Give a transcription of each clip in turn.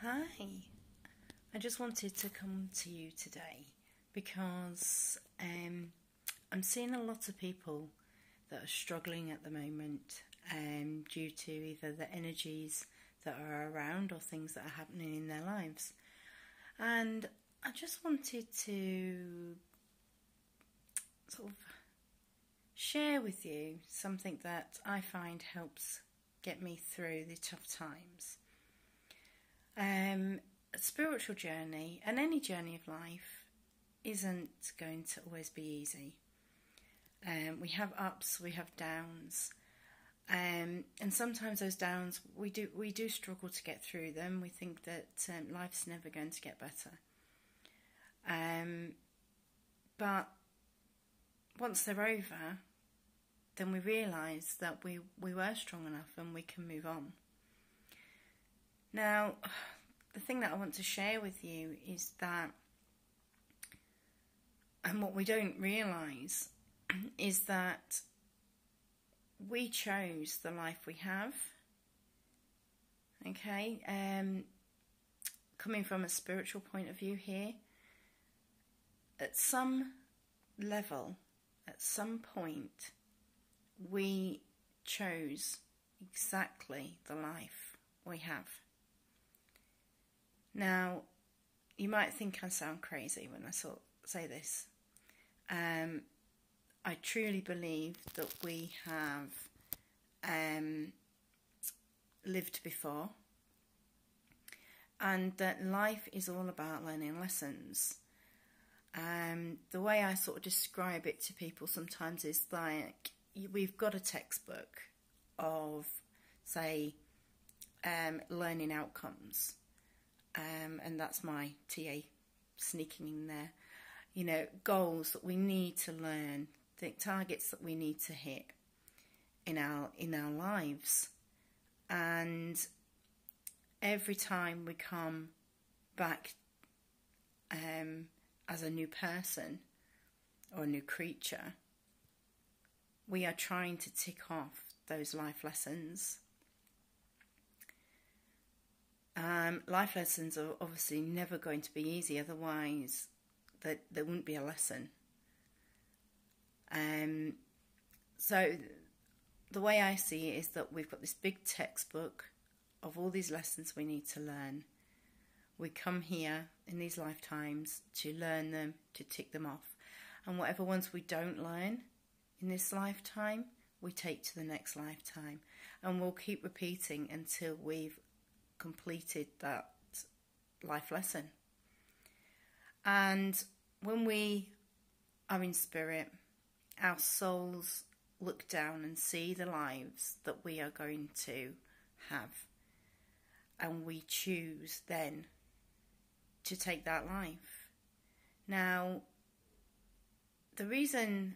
Hi, I just wanted to come to you today because I'm seeing a lot of people that are struggling at the moment due to either the energies that are around or things that are happening in their lives. And I just wanted to sort of share with you something that I find helps get me through the tough times. A spiritual journey and any journey of life isn't going to always be easy. We have ups, we have downs, and sometimes those downs we do struggle to get through them. We think that life's never going to get better, but once they're over, then we realise that we were strong enough and we can move on. Now, the thing that I want to share with you is that, and what we don't realise, is that we chose the life we have. Okay, coming from a spiritual point of view here, at some level, at some point, we chose exactly the life we have. Now, you might think I sound crazy when I say this. I truly believe that we have lived before, and that life is all about learning lessons. The way I sort of describe it to people sometimes is like we've got a textbook of, say, learning outcomes. And that's my TA sneaking in there. You know, goals that we need to learn, the targets that we need to hit in our lives. And every time we come back as a new person or a new creature, we are trying to tick off those life lessons. Life lessons are obviously never going to be easy, otherwise there wouldn't be a lesson. So the way I see it is that we've got this big textbook of all these lessons we need to learn. We come here in these lifetimes to learn them, to tick them off. And whatever ones we don't learn in this lifetime, we take to the next lifetime. And we'll keep repeating until we've completed that life lesson. And when we are in spirit, our souls look down and see the lives that we are going to have, and we choose then to take that life. Now, the reason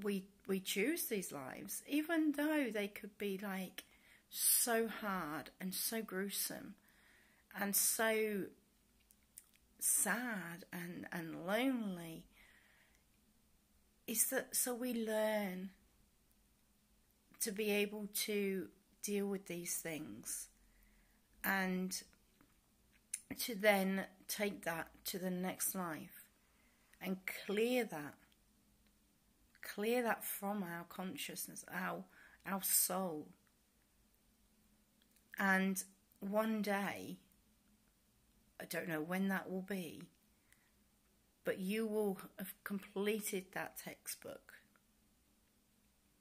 we choose these lives, even though they could be like so hard and so gruesome and so sad and lonely, is that so we learn to be able to deal with these things and to then take that to the next life and clear that from our consciousness, our soul. And one day, I don't know when that will be, but you will have completed that textbook.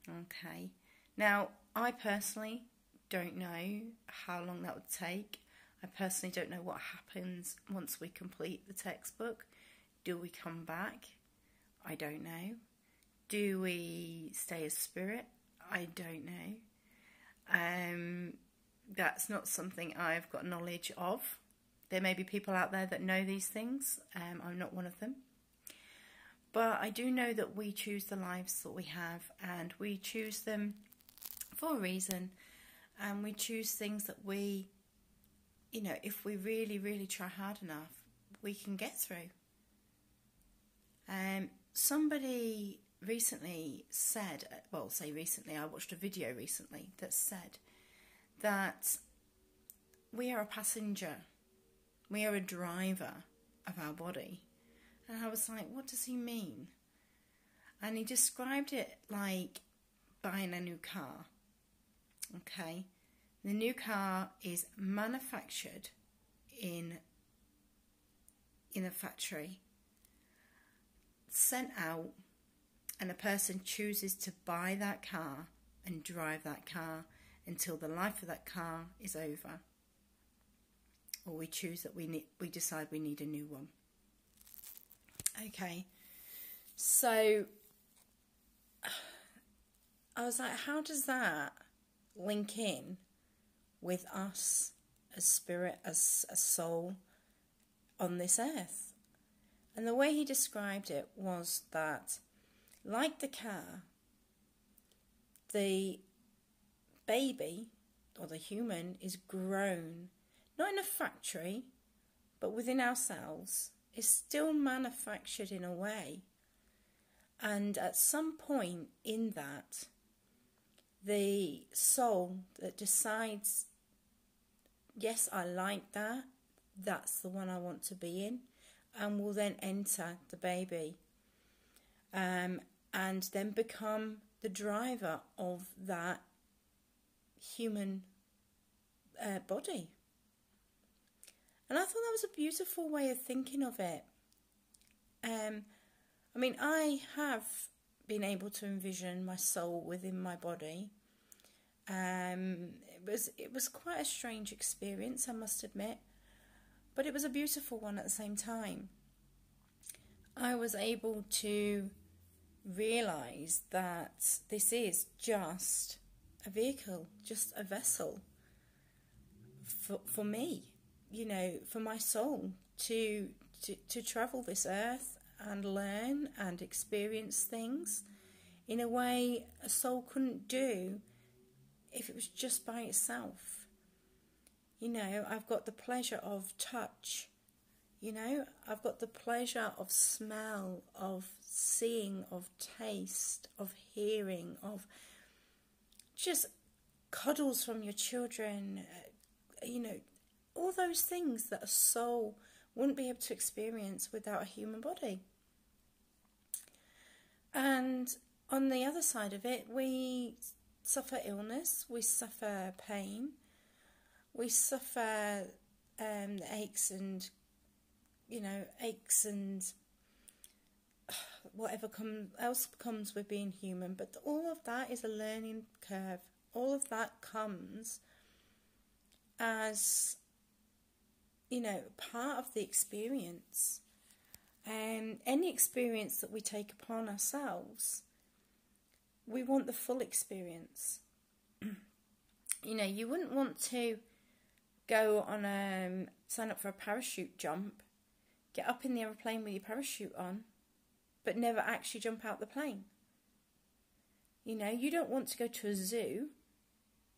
Okay. Now, I personally don't know how long that would take. I personally don't know what happens once we complete the textbook. Do we come back? I don't know. Do we stay as spirit? I don't know. That's not something I've got knowledge of. There may be people out there that know these things. I'm not one of them. But I do know that we choose the lives that we have, and we choose them for a reason. And we choose things that we, you know, if we really, really try hard enough, we can get through. Somebody recently said, I watched a video recently that said that we are a passenger. We are a driver of our body. And I was like, what does he mean? And he described it like buying a new car. Okay? The new car is manufactured in a factory, sent out, and a person chooses to buy that car and drive that car until the life of that car is over. Or we choose that we decide we need a new one. Okay, so I was like, how does that link in with us as spirit, as a soul on this earth? And the way he described it was that, like the car, the baby or the human is grown, not in a factory, but within ourselves, is still manufactured in a way. And at some point in that, the soul that decides, yes, I like that, that's the one I want to be in, and will then enter the baby, and then become the driver of that human body. And I thought that was a beautiful way of thinking of it. I mean, I have been able to envision my soul within my body. It was quite a strange experience, I must admit, but it was a beautiful one at the same time. I was able to realise that this is just a vehicle, just a vessel for me, you know, for my soul to travel this earth and learn and experience things in a way a soul couldn't do if it was just by itself. You know, I've got the pleasure of touch, you know, I've got the pleasure of smell, of seeing, of taste, of hearing, of just cuddles from your children, you know, all those things that a soul wouldn't be able to experience without a human body. And on the other side of it, we suffer illness, we suffer pain, we suffer aches and, you know, whatever else comes with being human. But all of that is a learning curve. All of that comes as, you know, part of the experience. Any experience that we take upon ourselves, we want the full experience. You know, you wouldn't want to go on sign up for a parachute jump, get up in the aeroplane with your parachute on, but never actually jump out the plane. You know, you don't want to go to a zoo,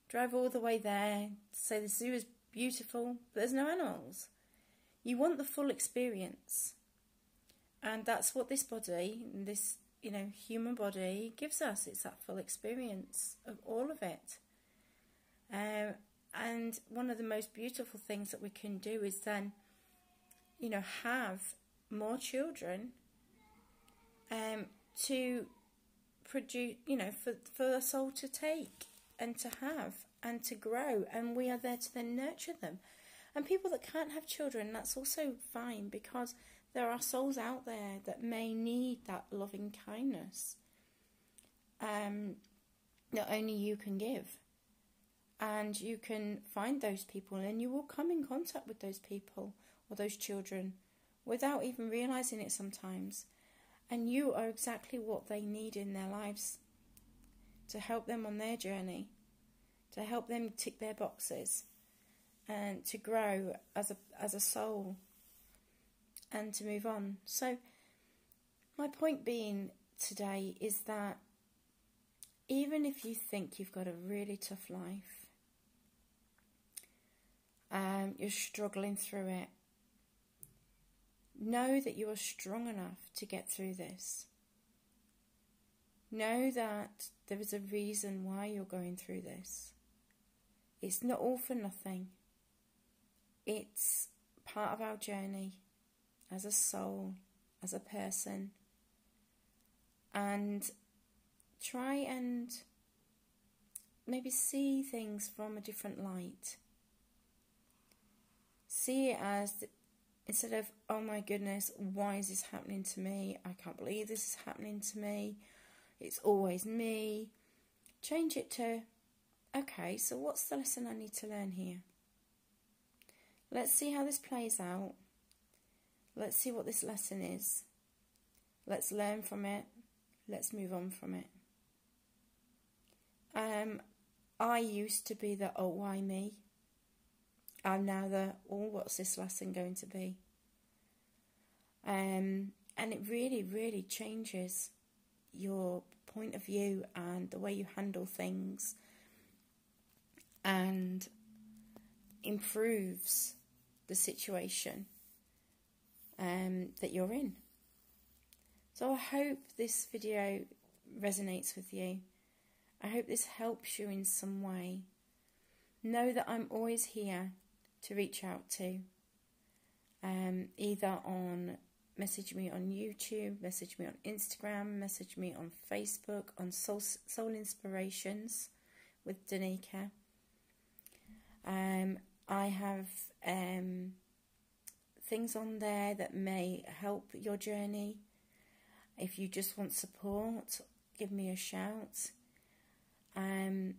drive all the way there, say the zoo is beautiful, but there's no animals. You want the full experience. And that's what this body, this, you know, human body gives us. It's that full experience of all of it. And one of the most beautiful things that we can do is then, you know, have more children to produce, you know, for the soul to take and to have and to grow. And we are there to then nurture them. And people that can't have children, that's also fine, because there are souls out there that may need that loving kindness that only you can give. And you can find those people, and you will come in contact with those people or those children without even realising it sometimes. And you are exactly what they need in their lives to help them on their journey, to help them tick their boxes, and to grow as a soul, and to move on. So my point being today is that even if you think you've got a really tough life, you're struggling through it, know that you are strong enough to get through this. Know that there is a reason why you're going through this. It's not all for nothing. it's part of our journey as a soul, as a person, and try and maybe see things from a different light. See it as, instead of, oh my goodness, why is this happening to me? I can't believe this is happening to me. It's always me. Change it to, okay, so what's the lesson I need to learn here? Let's see how this plays out. Let's see what this lesson is. Let's learn from it. Let's move on from it. I used to be the, oh, why me? I'm now the, oh, what's this lesson going to be? And it really, really changes your point of view and the way you handle things, and improves the situation that you're in. So I hope this video resonates with you. I hope this helps you in some way. Know that I'm always here to reach out to. Either on, message me on YouTube, message me on Instagram, message me on Facebook, on Soul Inspirations with Danica. I have things on there that may help your journey. If you just want support, give me a shout. And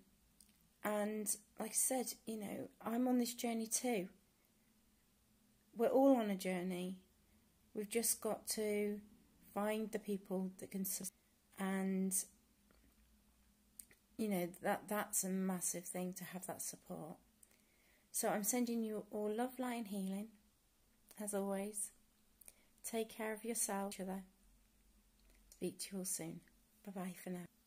like I said, you know, I'm on this journey too. We're all on a journey. We've just got to find the people that can support. And, you know, that's a massive thing, to have that support. So I'm sending you all love, light and healing, as always. Take care of yourself. Speak to you all soon. Bye-bye for now.